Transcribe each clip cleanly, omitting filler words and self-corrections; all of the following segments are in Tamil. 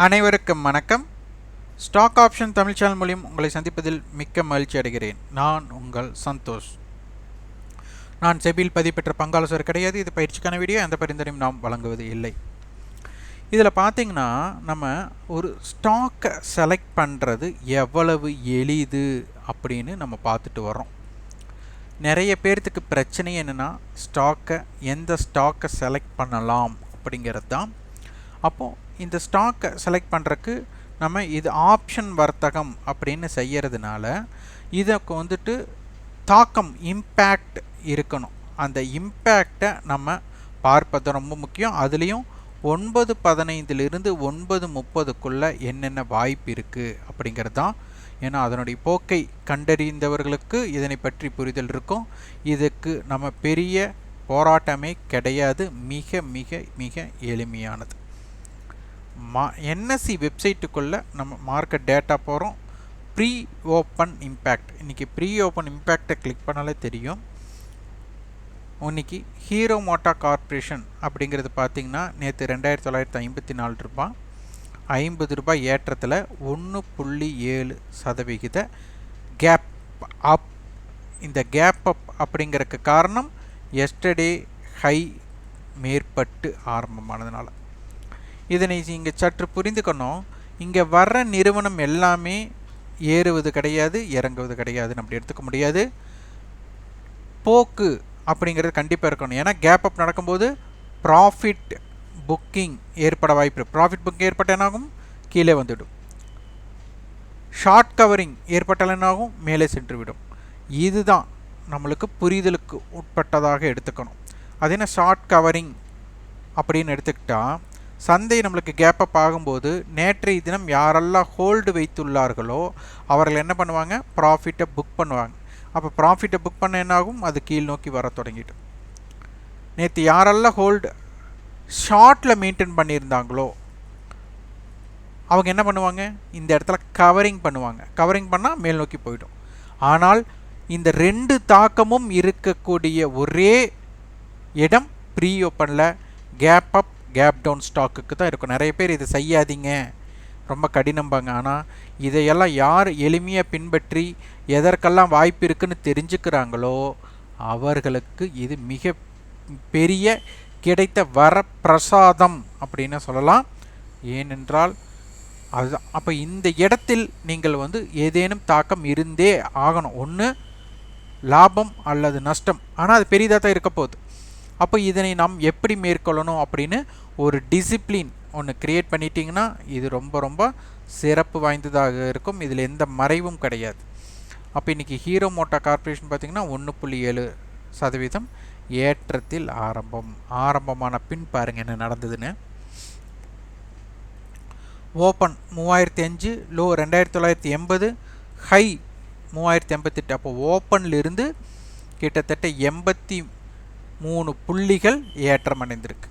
அனைவருக்கும் வணக்கம். ஸ்டாக் ஆப்ஷன் தமிழ் சேனல் மூலம் உங்களை சந்திப்பதில் மிக்க மகிழ்ச்சி அடைகிறேன். நான் உங்கள் சந்தோஷ். நான் செபியில் பதிவு பெற்ற பங்காளர் கிடையாது. இது பயிற்சிக்கான வீடியோ. எந்த பரிந்துரையும் நாம் வழங்குவது இல்லை. இதில் பார்த்தீங்கன்னா நம்ம ஒரு ஸ்டாக்கை செலக்ட் பண்ணுறது எவ்வளவு எளிது அப்படின்னு நம்ம பார்த்துட்டு வரோம். நிறைய பேர்த்துக்கு பிரச்சனை என்னென்னா எந்த ஸ்டாக்கை செலக்ட் பண்ணலாம் அப்படிங்கிறது தான். அப்போது இந்த ஸ்டாக்கை செலக்ட் பண்ணுறக்கு நம்ம இது ஆப்ஷன் வர்த்தகம் அப்படின்னு செய்கிறதுனால இதுக்கு வந்துட்டு தாக்கம் இம்பேக்ட் இருக்கணும். அந்த இம்பேக்டை நம்ம பார்ப்பது ரொம்ப முக்கியம். அதுலேயும் 9:15 9:30 என்னென்ன வாய்ப்பு இருக்குது அப்படிங்கிறது தான். ஏன்னா அதனுடைய போக்கை கண்டறிந்தவர்களுக்கு இதனை பற்றி புரிதல் இருக்கும். இதுக்கு நம்ம பெரிய போராட்டமே கிடையாது. மிக மிக மிக எளிமையானது. என்எஸ்சி வெப்சைட்டுக்குள்ளே நம்ம மார்க்கெட் டேட்டா போகிறோம். Pre open impact. இன்றைக்கி ப்ரீ ஓப்பன் இம்பேக்டை கிளிக் பண்ணாலே தெரியும். இன்றைக்கி ஹீரோ மோட்டா கார்ப்பரேஷன் அப்படிங்கிறது பார்த்திங்கன்னா நேற்று 2954 ரூபாய், 50 ரூபாய் ஏற்றத்தில் 1.7% கேப் அப். இந்த கேப் அப் அப்படிங்கிறதுக்கு காரணம் எஸ்டர்டே ஹை மேற்பட்டு ஆரம்பமானதுனால. இதனை இங்கே சற்று புரிந்துக்கணும். இங்கே வர்ற நிறுவனம் எல்லாமே ஏறுவது கிடையாது, இறங்குவது கிடையாதுன்னு அப்படி எடுத்துக்க முடியாது. போக்கு அப்படிங்கிறது கண்டிப்பாக இருக்கணும். ஏன்னா கேப் அப் நடக்கும்போது ப்ராஃபிட் புக்கிங் ஏற்பட வாய்ப்பு. ப்ராஃபிட் புக்கிங் ஏற்பட்ட என்னாகும், கீழே வந்துவிடும். ஷார்ட் கவரிங் ஏற்பட்டால் என்னாகும், மேலே சென்று விடும். இதுதான் நம்மளுக்கு புரிதலுக்கு உட்பட்டதாக எடுத்துக்கணும். அது என்ன ஷார்ட் கவரிங் அப்படின்னு எடுத்துக்கிட்டால், சந்தை நம்மளுக்கு கேப் அப் ஆகும்போது நேற்றைய தினம் யாரெல்லாம் ஹோல்டு வைத்துள்ளார்களோ அவர்கள் என்ன பண்ணுவாங்க, ப்ராஃபிட்டை புக் பண்ணுவாங்க. அப்போ ப்ராஃபிட்டை புக் பண்ண என்னாகும், அது கீழ் நோக்கி வர தொடங்கிடும். நேற்று யாரெல்லாம் ஹோல்டு ஷார்ட்டில் மெயின்டைன் பண்ணியிருந்தாங்களோ அவங்க என்ன பண்ணுவாங்க, இந்த இடத்துல கவரிங் பண்ணுவாங்க. கவரிங் பண்ணால் மேல் நோக்கி போயிடும். ஆனால் இந்த ரெண்டு தாக்கமும் இருக்கக்கூடிய ஒரே இடம் ப்ரீ ஓப்பனில் கேப் அப் கேப் டவுன் ஸ்டாக்குக்கு தான் இருக்கும். நிறைய பேர் இதை செய்யாதீங்க, ரொம்ப கடினம்பாங்க. ஆனால் இதையெல்லாம் யார் எளிமையாக பின்பற்றி எதற்கெல்லாம் வாய்ப்பு இருக்குன்னு தெரிஞ்சுக்கிறாங்களோ அவர்களுக்கு இது மிக பெரிய கிடைத்த வர பிரசாதம் அப்படின்னு சொல்லலாம். ஏனென்றால் அதுதான். அப்போ இந்த இடத்தில் நீங்கள் ஏதேனும் தாக்கம் இருந்தே ஆகணும். ஒன்று லாபம் அல்லது நஷ்டம். ஆனால் அது பெரிதாக தான் இருக்க போகுது. அப்போ இதனை நாம் எப்படி மேற்கொள்ளணும் அப்படின்னு ஒரு டிசிப்ளின் ஒன்று க்ரியேட் பண்ணிட்டீங்கன்னா இது ரொம்ப ரொம்ப சிறப்பு வாய்ந்ததாக இருக்கும். இதில் எந்த மறைவும் கிடையாது. அப்போ இன்றைக்கி ஹீரோ மோட்டா கார்ப்பரேஷன் பார்த்திங்கன்னா 1.7% ஏற்றத்தில் ஆரம்பமான பின் பாருங்கள் என்ன நடந்ததுன்னு. Open 3005, low 2980, high 3088. அப்போ ஓப்பன்லிருந்து கிட்டத்தட்ட 83 புள்ளிகள் ஏற்றம் அடைந்திருக்கு.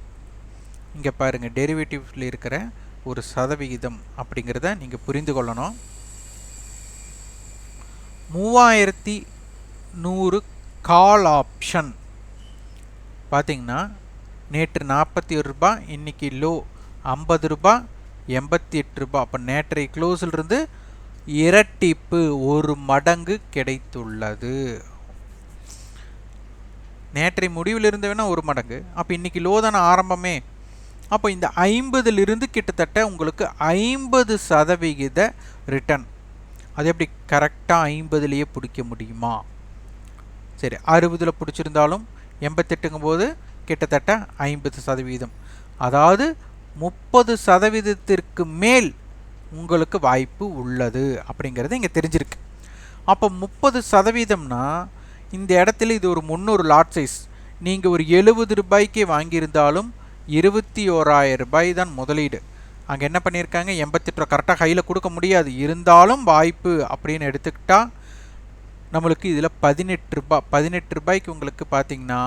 இங்கே பாருங்கள், டெரிவேட்டிவ்ஸில் இருக்கிற ஒரு சதவிகிதம் அப்படிங்கிறத நீங்கள் புரிந்து கொள்ளணும். 3100 கால் ஆப்ஷன் பார்த்திங்கன்னா நேற்று 41 ரூபாய், இன்றைக்கி லோ 50 ரூபாய், 88 ரூபாய். அப்போ நேற்றைய க்ளோஸிலிருந்து இரட்டிப்பு, ஒரு மடங்கு கிடைத்துள்ளது. நேற்றைய முடிவில் இருந்து வேணால் ஒரு மடங்கு. அப்போ இன்றைக்கி லோ தானே ஆரம்பமே. அப்போ இந்த 50லிருந்து கிட்டத்தட்ட உங்களுக்கு 50% ரிட்டர்ன். அது எப்படி கரெக்டாக 50லேயே பிடிக்க முடியுமா? சரி, 60 பிடிச்சிருந்தாலும் 88ங்கும் போது கிட்டத்தட்ட 50%. அதாவது 30% மேல் உங்களுக்கு வாய்ப்பு உள்ளது அப்படிங்கிறது இங்கே தெரிஞ்சிருக்கு. அப்போ 30%னா இந்த இடத்துல இது ஒரு 300 லாட் சைஸ். நீங்கள் ஒரு 70 ரூபாய்க்கு வாங்கியிருந்தாலும் 21,000 ரூபாய் தான் முதலீடு. அங்கே என்ன பண்ணியிருக்காங்க, 88 ரூபா கரெக்டாக கையில் கொடுக்க முடியாது. இருந்தாலும் வாய்ப்பு அப்படின்னு எடுத்துக்கிட்டால் நம்மளுக்கு இதில் 18 ரூபாய்க்கு உங்களுக்கு பார்த்திங்கன்னா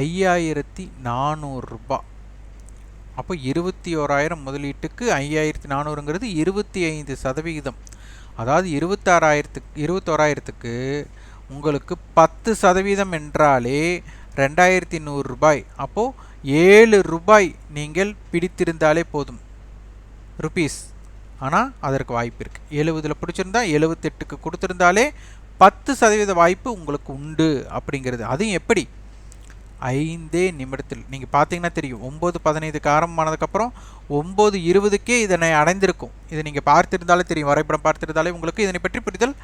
5,400 ரூபாய். அப்போ 21,000 முதலீட்டுக்கு 5,400ங்கிறது 25%. அதாவது 21,000க்கு உங்களுக்கு 10% என்றாலே 2,100 ரூபாய். அப்போது 7 ரூபாய் நீங்கள் பிடித்திருந்தாலே போதும். ருபீஸ். ஆனால் அதற்கு வாய்ப்பு இருக்குது. 70 பிடிச்சிருந்தா 78க்கு கொடுத்துருந்தாலே 10% வாய்ப்பு உங்களுக்கு உண்டு அப்படிங்கிறது. அதுவும் எப்படி? 5 நிமிடத்தில். நீங்கள் பார்த்தீங்கன்னா தெரியும், 9:15க்கு ஆரம்பமானதுக்கப்புறம் 9:20க்கே இதனை அடைந்திருக்கும். இதை நீங்கள் பார்த்திருந்தாலே தெரியும், வரைபடம் பார்த்திருந்தாலே உங்களுக்கு இதனை பற்றி புரிதல்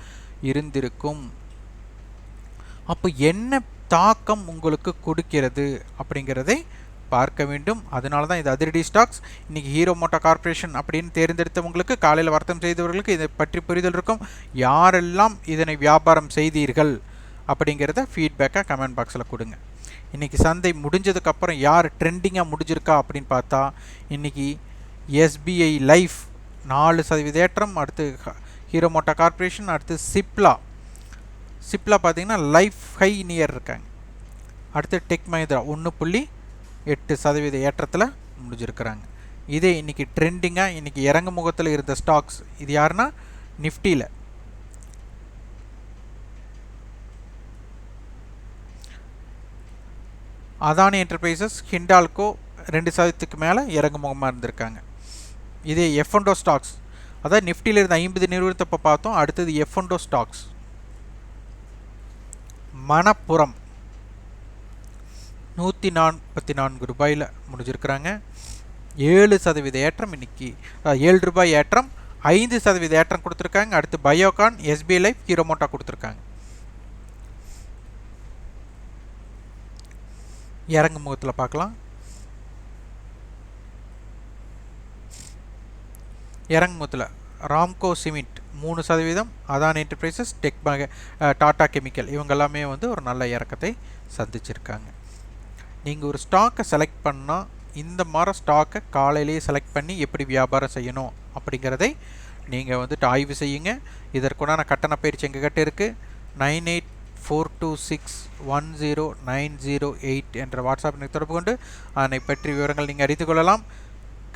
இருந்திருக்கும். அப்போ என்ன தாக்கம் உங்களுக்கு கொடுக்கிறது அப்படிங்கிறதை பார்க்க வேண்டும். அதனால தான் இது அதிரடி ஸ்டாக்ஸ். இன்றைக்கி ஹீரோ மோட்டார் கார்பரேஷன் அப்படின்னு தேர்ந்தெடுத்தவங்களுக்கு, காலையில் வர்த்தகம் செய்தவர்களுக்கு இதை பற்றி புரிதல் இருக்கும். யாரெல்லாம் இதனை வியாபாரம் செய்தீர்கள் அப்படிங்கிறத ஃபீட்பேக்காக கமெண்ட் பாக்ஸில் கொடுங்க. இன்றைக்கி சந்தை முடிஞ்சதுக்கப்புறம் யார் ட்ரெண்டிங்காக முடிஞ்சிருக்கா அப்படின்னு பார்த்தா, இன்றைக்கி எஸ்பிஐ லைஃப் 4% ஏற்றம், அடுத்து ஹீரோ மோட்டார் கார்பரேஷன், அடுத்து சிப்லா பார்த்தீங்கன்னா லைஃப் ஹை நியர் இருக்காங்க. அடுத்து டெக் மஹிந்திரா 1.8% ஏற்றத்தில் முடிஞ்சிருக்கிறாங்க. இதே இன்றைக்கி ட்ரெண்டிங்காக இன்றைக்கி இறங்கு முகத்தில் இருந்த ஸ்டாக்ஸ் இது யாருன்னா நிஃப்டியில் அதானி என்டர்பிரைசஸ், ஹிண்டால்கோ 2%க்கு மேலே இறங்கு முகமாக இருந்திருக்காங்க. இதே எஃப்என்டோ ஸ்டாக்ஸ், அதாவது நிஃப்டியில் இருந்த 50 நிறுவனத்தை இப்போ பார்த்தோம். அடுத்தது எஃப்என்டோ ஸ்டாக்ஸ். மணப்புரம் 144 ரூபாயில் முடிஞ்சிருக்கிறாங்க. 7% ஏற்றம். இன்னைக்கு 7 ரூபாய் ஏற்றம், 5% ஏற்றம் கொடுத்துருக்காங்க. அடுத்து Biocon, SBI life, hero motor கொடுத்துருக்காங்க. இறங்கு முகத்தில் பார்க்கலாம். இறங்கு முகத்தில் Ramco cement 3%, Adani enterprises, Tata chemical இவங்க எல்லாமே வந்து ஒரு நல்ல இறக்கத்தை சந்திச்சிருக்காங்க. நீங்கள் ஒரு ஸ்டாக்கை செலக்ட் பண்ணால் இந்த மாதிரி ஸ்டாக்கை காலையிலேயே செலக்ட் பண்ணி எப்படி வியாபாரம் செய்யணும் அப்படிங்கிறதை நீங்கள் வந்துட்டு ஆய்வு செய்யுங்க. இதற்குண்டான கட்டண பயிற்சி எங்ககிட்ட இருக்குது. 9842610908 என்ற வாட்ஸ்அப் தொடர்பு கொண்டு அதனை பற்றி விவரங்கள் நீங்கள் அறிந்து கொள்ளலாம்.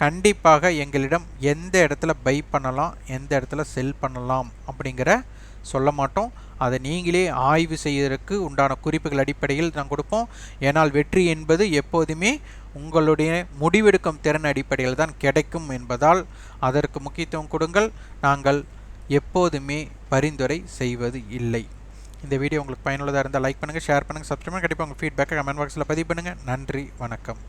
கண்டிப்பாக எங்களிடம் எந்த இடத்துல பை பண்ணலாம், எந்த இடத்துல செல் பண்ணலாம் அப்படிங்கிற சொல்ல மாட்டோம். அதை நீங்களே ஆய்வு செய்வதற்கு உண்டான குறிப்புகள் அடிப்படையில் நாங்கள் கொடுப்போம். ஏனால் வெற்றி என்பது எப்போதுமே உங்களுடைய முடிவெடுக்கும் திறன் அடிப்படையில் தான் கிடைக்கும் என்பதால் அதற்கு முக்கியத்துவம் கொடுங்கள். நாங்கள் எப்போதுமே பரிந்துரை செய்வது இல்லை. இந்த வீடியோ உங்களுக்கு பயனுள்ளதாக இருந்தால் லைக் பண்ணுங்கள், ஷேர் பண்ணுங்கள், சப்ஸ்கிரைப் பண்ணுங்கள். கண்டிப்பாக உங்கள் ஃபீட்பேக்கை கமெண்ட் பாக்ஸில் பதிவு பண்ணுங்கள். நன்றி, வணக்கம்.